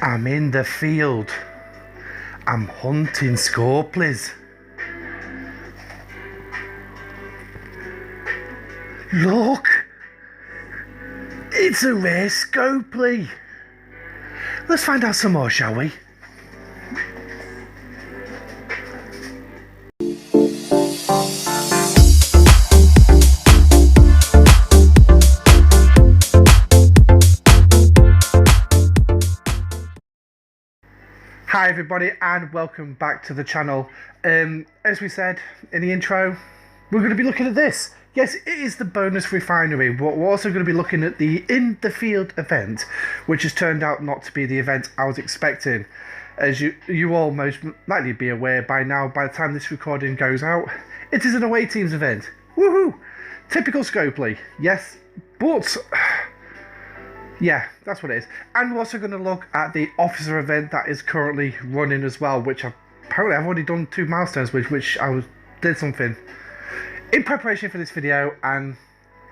I'm in the field. I'm hunting scopleys. Look! It's a rare scopley. Let's find out some more, shall we? Hi everybody and welcome back to the channel. As we said in the intro, we're going to be looking at this. Yes, it is the bonus refinery, but we're also going to be looking at the in the field event, which has turned out not to be the event I was expecting. As you all most likely be aware by now, by the time this recording goes out, it is an away teams event. Woohoo! Typical Scopely, yes, but yeah, that's what it is. And we're also going to look at the officer event that is currently running as well, which apparently I've already done 2 milestones with, which did something in preparation for this video and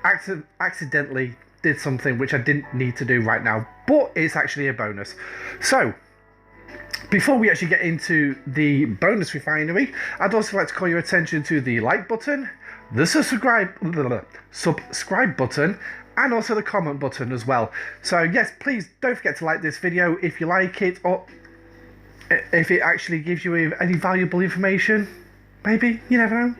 accidentally did something which I didn't need to do right now, but it's actually a bonus. So before we actually get into the bonus refinery, I'd also like to call your attention to the like button, the subscribe button, and also the comment button as well. So yes, please don't forget to like this video if you like it, or if it actually gives you any valuable information. Maybe, you never know.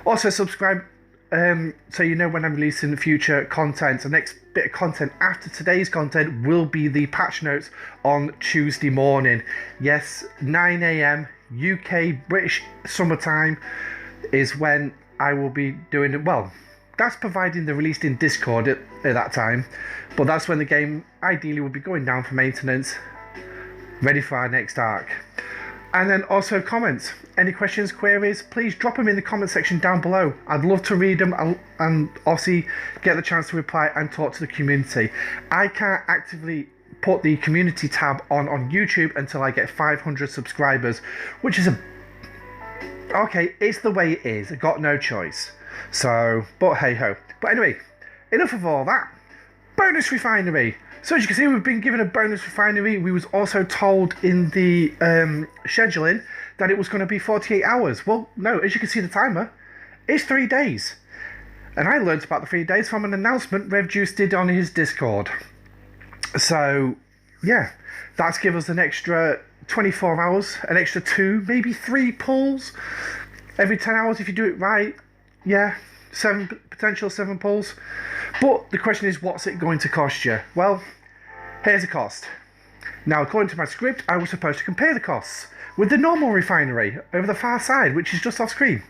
Also subscribe so you know when I'm releasing future content. The next bit of content after today's content will be the patch notes on Tuesday morning. Yes, 9 AM UK British summertime is when I will be doing it. Well, that's providing they're released in Discord at that time, but that's when the game ideally will be going down for maintenance, ready for our next arc. And then also comments. Any questions, queries, please drop them in the comment section down below. I'd love to read them and obviously get the chance to reply and talk to the community. I can't actively put the community tab on YouTube until I get 500 subscribers, which is okay, it's the way it is. I got no choice. So, but hey ho. But anyway, enough of all that. Bonus refinery. So as you can see, we've been given a bonus refinery. We was also told in the scheduling that it was going to be 48 hours. Well, no, as you can see the timer, it's 3 days. And I learned about the 3 days from an announcement RevJuice did on his Discord. So, yeah, that's given us an extra 24 hours, an extra 2, maybe 3 pulls every 10 hours if you do it right. Yeah, 7 potential 7 pulls. But the question is, what's it going to cost you? Well, here's the cost. Now, according to my script, I was supposed to compare the costs with the normal refinery over the far side, which is just off screen.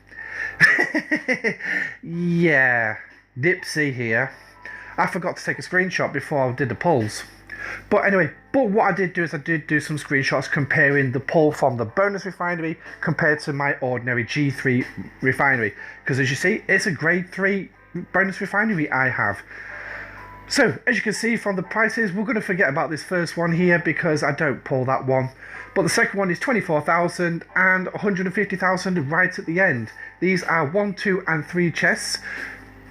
Yeah, dipsy here. I forgot to take a screenshot before I did the pulls. But anyway, what I did do is I did do some screenshots comparing the pull from the bonus refinery compared to my ordinary G3 refinery. Because as you see, it's a grade 3 bonus refinery I have. So as you can see from the prices, we're going to forget about this first one here because I don't pull that one. But the second one is 24,000 and 150,000 right at the end. These are 1, 2 and 3 chests.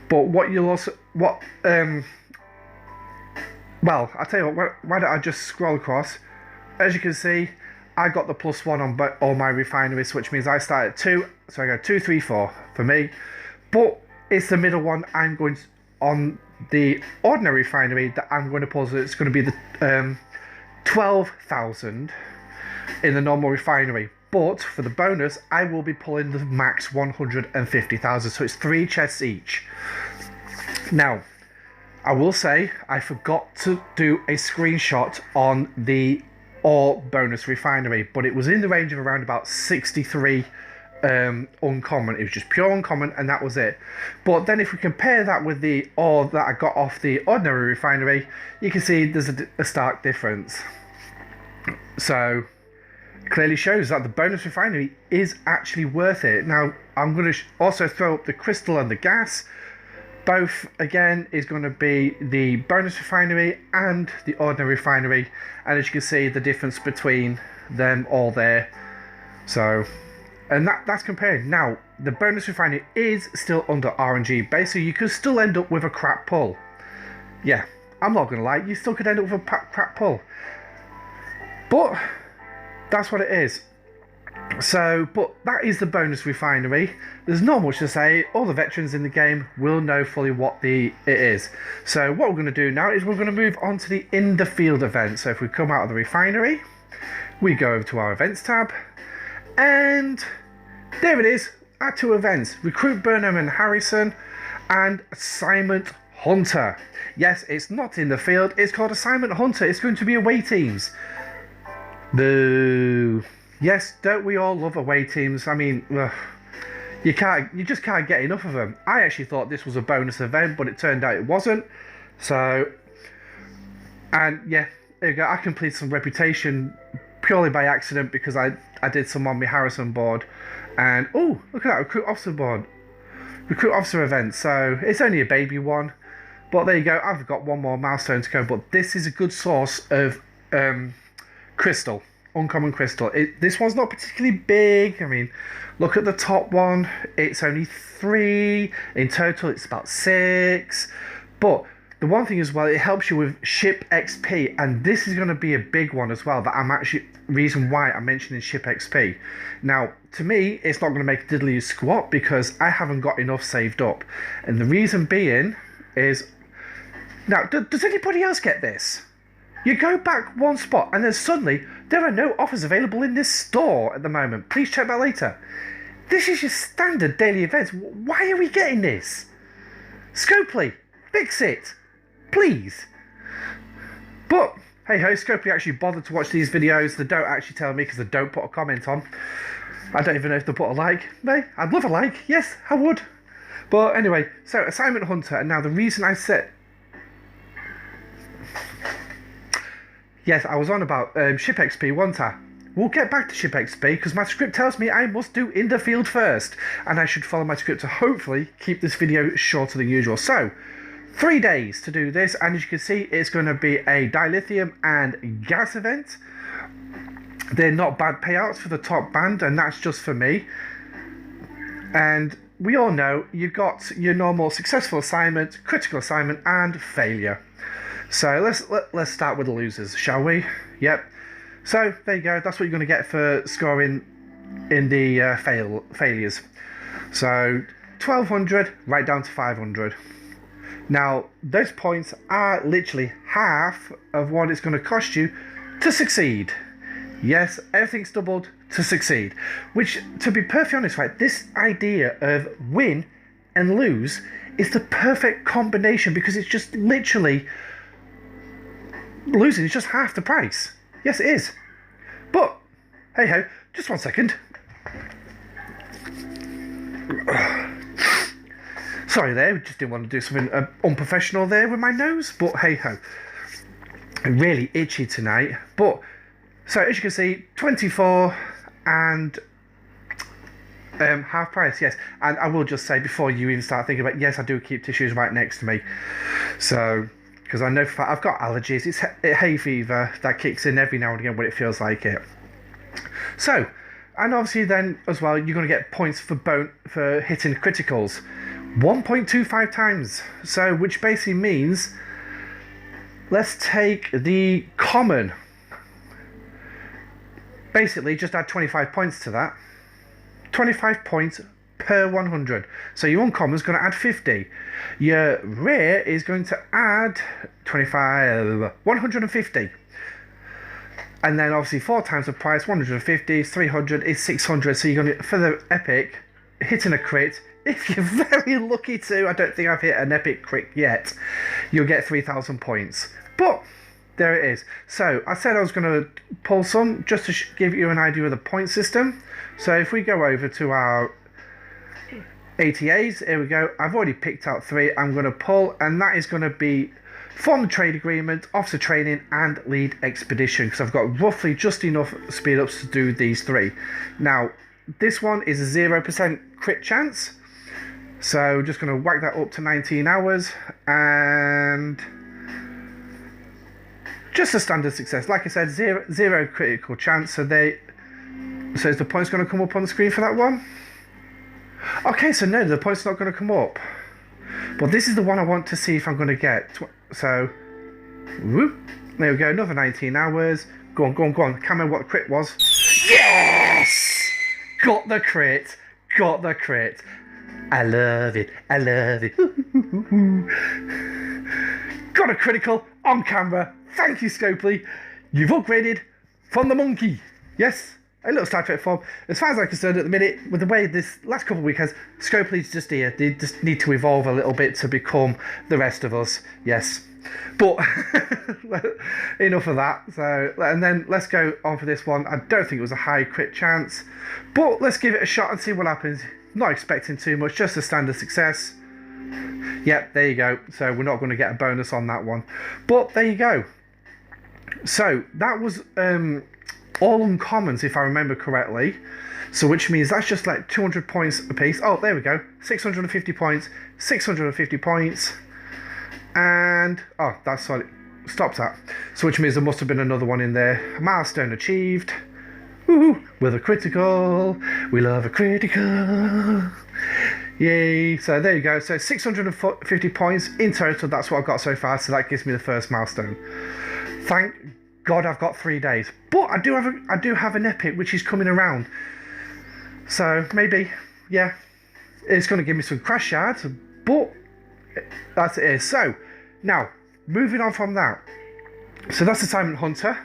But what you'll also, well, I'll tell you what, why don't I just scroll across. As you can see, I got the +1 on all my refineries, which means I start at 2. So I go 2, 3, 4 for me. But it's the middle one I'm going to, on the ordinary refinery that I'm going to pull. So it's going to be the 12,000 in the normal refinery. But for the bonus, I will be pulling the max 150,000. So it's 3 chests each. Now, I will say I forgot to do a screenshot on the all bonus refinery, but it was in the range of around about 63 uncommon. It was just pure uncommon and that was it. But then if we compare that with the ore that I got off the ordinary refinery, you can see there's a stark difference. So clearly shows that the bonus refinery is actually worth it. Now I'm going to also throw up the crystal and the gas. Both again is going to be the bonus refinery and the ordinary refinery, and as you can see the difference between them all there. So, and that's comparing. Now the bonus refinery is still under RNG base, so you could still end up with a crap pull. Yeah, I'm not gonna lie, you still could end up with a crap pull. But that's what it is. So, but that is the bonus refinery. There's not much to say. All the veterans in the game will know fully what it is. So what we're going to do now is we're going to move on to the in the field event. So if we come out of the refinery, we go over to our events tab, and there it is, our 2 events: Recruit Burnham and Harrison, and Assignment Hunter. Yes, it's not in the field, it's called Assignment Hunter. It's going to be away teams. Boo. Yes, don't we all love away teams? I mean, you just can't get enough of them. I actually thought this was a bonus event, but it turned out it wasn't. So, and yeah, there you go. I completed some reputation purely by accident because I did some on my Harrison board. And oh, look at that, recruit officer event. So it's only a baby one, but there you go. I've got one more milestone to go, but this is a good source of crystal. Uncommon crystal. This one's not particularly big. I mean, look at the top one. It's only 3. In total, it's about 6. But the one thing as well, it helps you with ship XP. And this is going to be a big one as well. That I'm actually, reason why I'm mentioning ship XP. Now, to me, it's not going to make a diddly squat because I haven't got enough saved up. And the reason being is... Now, does anybody else get this? You go back one spot and then suddenly there are no offers available in this store at the moment. Please check that later. This is your standard daily events. Why are we getting this? Scopley, fix it. Please. But, hey ho, Scopley actually bothered to watch these videos. They don't actually tell me because they don't put a comment on. I don't even know if they put a like. Hey, I'd love a like. Yes, I would. But anyway, so Assignment Hunter. And now the reason I said... Yes, I was on about ship XP, wasn't I? We'll get back to ship XP because my script tells me I must do in the field first. And I should follow my script to hopefully keep this video shorter than usual. So, 3 days to do this. And as you can see, it's going to be a dilithium and gas event. They're not bad payouts for the top band, and that's just for me. And we all know you've got your normal successful assignment, critical assignment, and failure. So let's start with the losers, shall we? Yep. So there you go. That's what you're going to get for scoring in the failures. So 1200 right down to 500. Now those points are literally half of what it's going to cost you to succeed. Yes, everything's doubled to succeed. Which, to be perfectly honest, right, this idea of win and lose is the perfect combination because it's just literally... Losing is just half the price. Yes, it is. But, hey ho, just 1 second. Sorry there, just didn't want to do something unprofessional there with my nose, but hey ho. I'm really itchy tonight. But, so as you can see, 24 and half price, yes. And I will just say before you even start thinking about, yes, I do keep tissues right next to me. So... Because I know I've got allergies. It's hay fever that kicks in every now and again when it feels like it. So, and obviously then as well, you're going to get points for hitting criticals. 1.25 times. So, which basically means, let's take the common. Basically, just add 25 points to that. 25 points per 100. So your uncommon is going to add 50. Your rare is going to add 150. And then obviously 4 times the price, 150 is 300 is 600. So you're going to, for the epic, hitting a crit, if you're very lucky to, I don't think I've hit an epic crit yet, you'll get 3,000 points. But there it is. So I said I was going to pull some just to give you an idea of the point system. So if we go over to our ATAs, here we go. I've already picked out 3. I'm going to pull, and that is going to be form the trade agreement, officer training, and lead expedition, because I've got roughly just enough speed ups to do these 3. Now, this one is a 0% crit chance, so just going to whack that up to 19 hours, and just a standard success. Like I said, zero critical chance. So is the points going to come up on the screen for that one? Okay, so no, the point's not going to come up. But this is the one I want to see if I'm going to get. So, whoop, there we go, another 19 hours. Go on, go on, go on. Can't remember what the crit was. Yes! Got the crit. Got the crit. I love it. I love it. Got a critical on camera. Thank you, Scopley. You've upgraded from the monkey. Yes, a little Star Trek form. As far as I'm concerned at the minute, with the way this last couple of weeks has, Scopley's just here. They just need to evolve a little bit to become the rest of us. Yes. But enough of that. So, and then let's go on for this one. I don't think it was a high crit chance, but let's give it a shot and see what happens. Not expecting too much, just a standard success. Yep, there you go. So we're not going to get a bonus on that one, but there you go. So that was all uncommons, if I remember correctly. So which means that's just like 200 points a piece. Oh, there we go. 650 points, 650 points. And, oh, that's what it stops at. So which means there must have been another one in there. Milestone achieved. Woohoo! With a critical. We love a critical. Yay. So there you go. So 650 points in total. That's what I've got so far. So that gives me the first milestone. Thank God I've got 3 days. But I do have an epic which is coming around. So maybe, yeah, it's going to give me some crash shards. But that's it. So now moving on from that. So that's Assignment Hunter.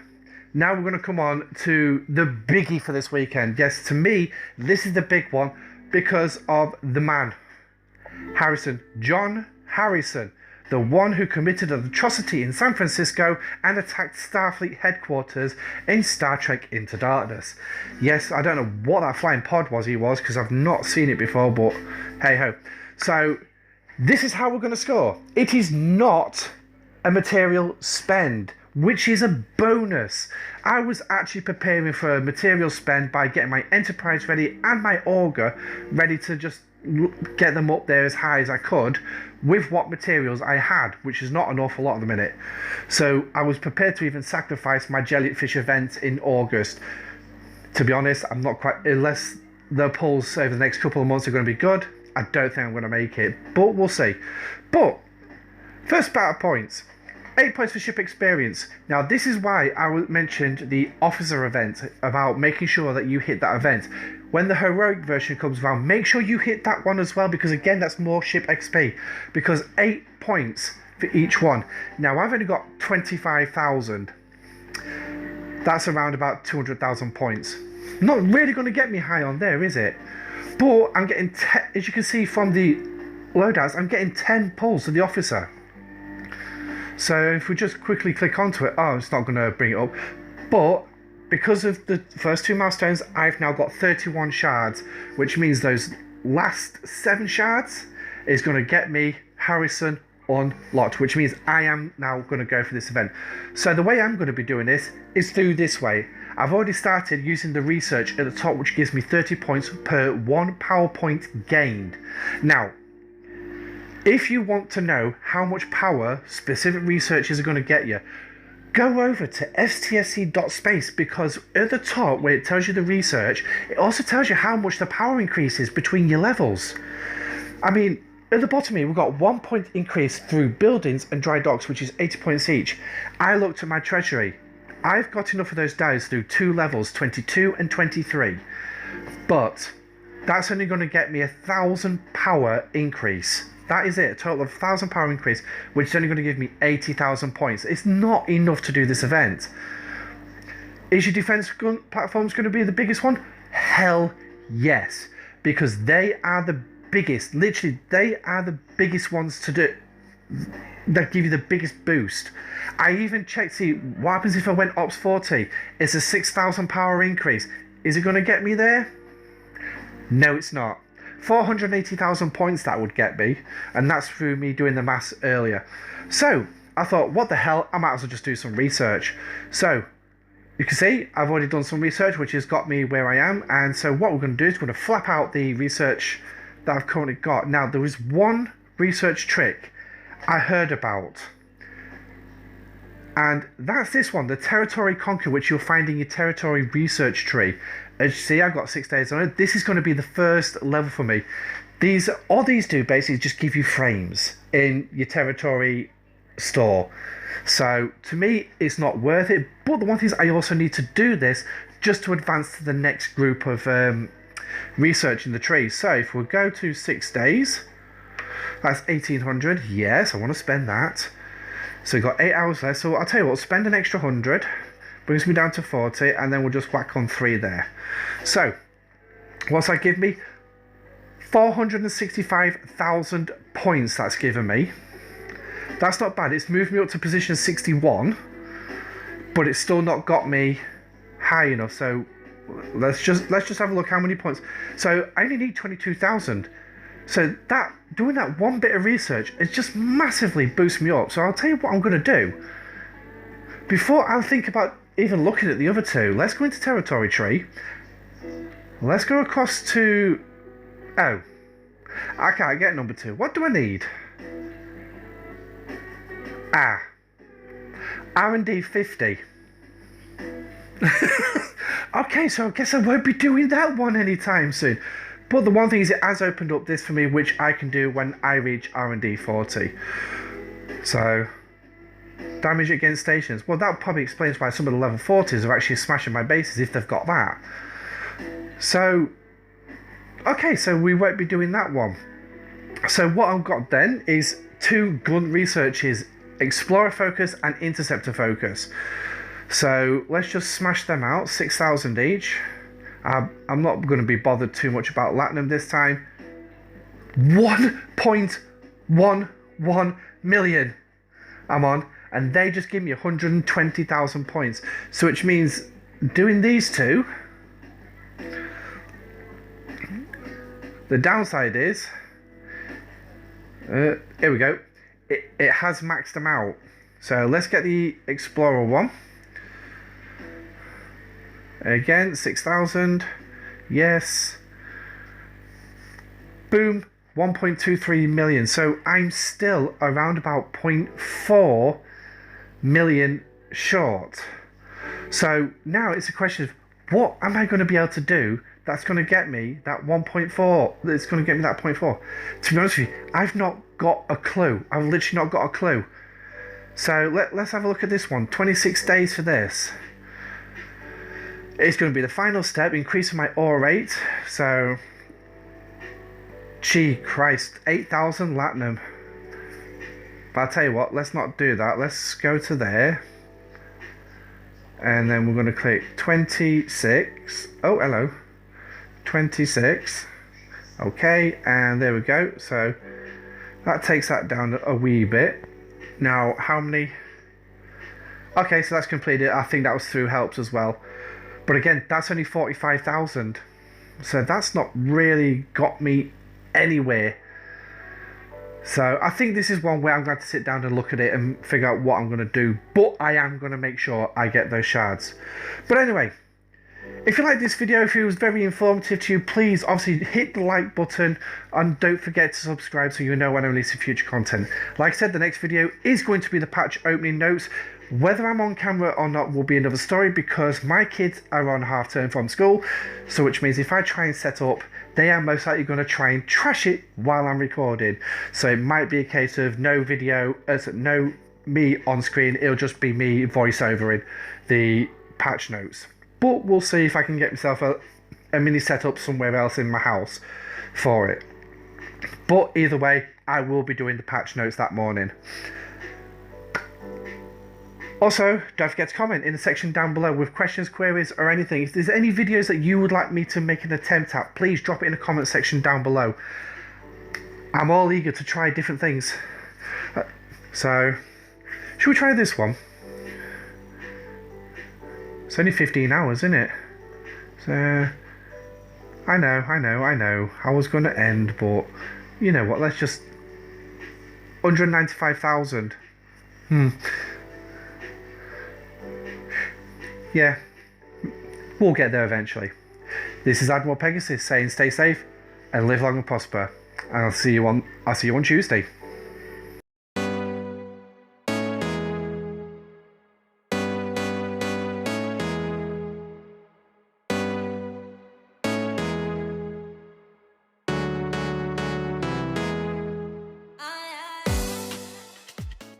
Now we're going to come on to the biggie for this weekend. Yes, to me, this is the big one because of the man, Harrison, John Harrison, the one who committed an atrocity in San Francisco and attacked Starfleet headquarters in Star Trek Into Darkness. Yes, I don't know what that flying pod was because I've not seen it before, but hey ho. So this is how we're going to score. It is not a material spend, which is a bonus. I was actually preparing for a material spend by getting my Enterprise ready and my Auger ready to just get them up there as high as I could with what materials I had, which is not an awful lot at the minute. So I was prepared to even sacrifice my jellyfish event in August. To be honest, I'm not quite, unless the pulls over the next couple of months are going to be good, I don't think I'm going to make it, but we'll see. But first battle points. 8 points for ship experience. Now this is why I mentioned the officer event, about making sure that you hit that event. When the heroic version comes around, make sure you hit that one as well, because again, that's more ship XP, because 8 points for each one. Now I've only got 25,000. That's around about 200,000 points. Not really going to get me high on there, is it? But I'm getting, as you can see from the loadouts, I'm getting 10 pulls to the officer. So if we just quickly click onto it, oh, it's not going to bring it up. But because of the first 2 milestones, I've now got 31 shards, which means those last 7 shards is going to get me Harrison unlocked, which means I am now going to go for this event. So the way I'm going to be doing this is through this way. I've already started using the research at the top, which gives me 30 points per 1 power point gained. Now, if you want to know how much power specific researches are going to get you, go over to stfc.space, because at the top where it tells you the research, it also tells you how much the power increases between your levels. I mean, at the bottom here, we've got 1 point increase through buildings and dry docks, which is 80 points each. I looked at my treasury. I've got enough of those dials through 2 levels, 22 and 23. But that's only going to get me 1,000 power increase. That is it, a total of 1,000 power increase, which is only going to give me 80,000 points. It's not enough to do this event. Is your defense gun platforms going to be the biggest one? Hell yes, because they are the biggest. Literally, they are the biggest ones to do, that give you the biggest boost. I even checked to see what happens if I went Ops 40. It's a 6,000 power increase. Is it going to get me there? No, it's not. 480,000 points that would get me, and that's through me doing the maths earlier. So I thought, what the hell, I might as well just do some research. So you can see I've already done some research, which has got me where I am. And so what we're going to do is we're going to flap out the research that I've currently got. Now there is one research trick I heard about, and that's this one, the territory conquer, which you'll find in your territory research tree. As you see, I've got 6 days on it. This is going to be the first level for me. All these do basically just give you frames in your territory store. So to me, it's not worth it. But the one thing is, I also need to do this just to advance to the next group of research in the tree. So if we go to 6 days, that's 1800. Yes, I want to spend that. So we've got 8 hours left. So I'll tell you what, spend an extra 100, brings me down to 40, and then we'll just whack on 3 there. So what's that give me? 465,000 points that's given me. That's not bad. It's moved me up to position 61, but it's still not got me high enough. So let's just have a look how many points. So I only need 22,000. So that doing that one bit of research is just massively boosts me up. So I'll tell you what I'm going to do. Before I think about even looking at the other two, let's go into territory tree. Let's go across to... Oh, I can't get number 2. What do I need? R&D 50. Okay, so I guess I won't be doing that one anytime soon. But the one thing is, it has opened up this for me, which I can do when I reach R&D 40. So, damage against stations. Well, that probably explains why some of the level 40s are actually smashing my bases if they've got that. So, okay, so we won't be doing that one. So what I've got then is 2 gun researches, Explorer focus and Interceptor focus. So let's just smash them out, 6,000 each. I'm not going to be bothered too much about Latinum this time. 1.11 million I'm on, and they just give me 120,000 points. So which means doing these 2, the downside is, here we go, it has maxed them out. So let's get the Explorer one. Again, 6,000. Yes. Boom. 1.23 million. So I'm still around about 0.4 million short. So now it's a question of, what am I going to be able to do that's going to get me that 1.4? That's going to get me that 0.4. To be honest with you, I've not got a clue. I've literally not got a clue. So let's have a look at this one. 26 days for this. It's going to be the final step, increasing my ore rate. So, gee Christ, 8,000 Latinum. But I'll tell you what, let's not do that. Let's go to there. And then we're going to click 26. Oh, hello. 26. Okay, and there we go. So that takes that down a wee bit. Now, how many? Okay, so that's completed. I think that was through helps as well. But again, that's only 45,000. So that's not really got me anywhere. So I think this is one where I'm going to sit down and look at it and figure out what I'm going to do. But I am going to make sure I get those shards. But anyway, if you like this video, if it was very informative to you, please obviously hit the like button and don't forget to subscribe so you know when I release future content. Like I said, the next video is going to be the patch opening notes. Whether I'm on camera or not will be another story, because my kids are on half term from school, so which means if I try and set up, they are most likely going to try and trash it while I'm recording. So it might be a case of no video, no me on screen, it'll just be me voiceovering the patch notes. But we'll see if I can get myself a mini setup somewhere else in my house for it. But either way, I will be doing the patch notes that morning. Also, don't forget to comment in the section down below with questions, queries or anything. If there's any videos that you would like me to make an attempt at, please drop it in the comment section down below. I'm all eager to try different things. So, should we try this one? It's only 15 hours, isn't it? So, I know. I was going to end, but you know what? Let's just 195,000. Yeah, we'll get there eventually. This is Admiral Pegasus saying stay safe and live long and prosper. And I'll see you on Tuesday.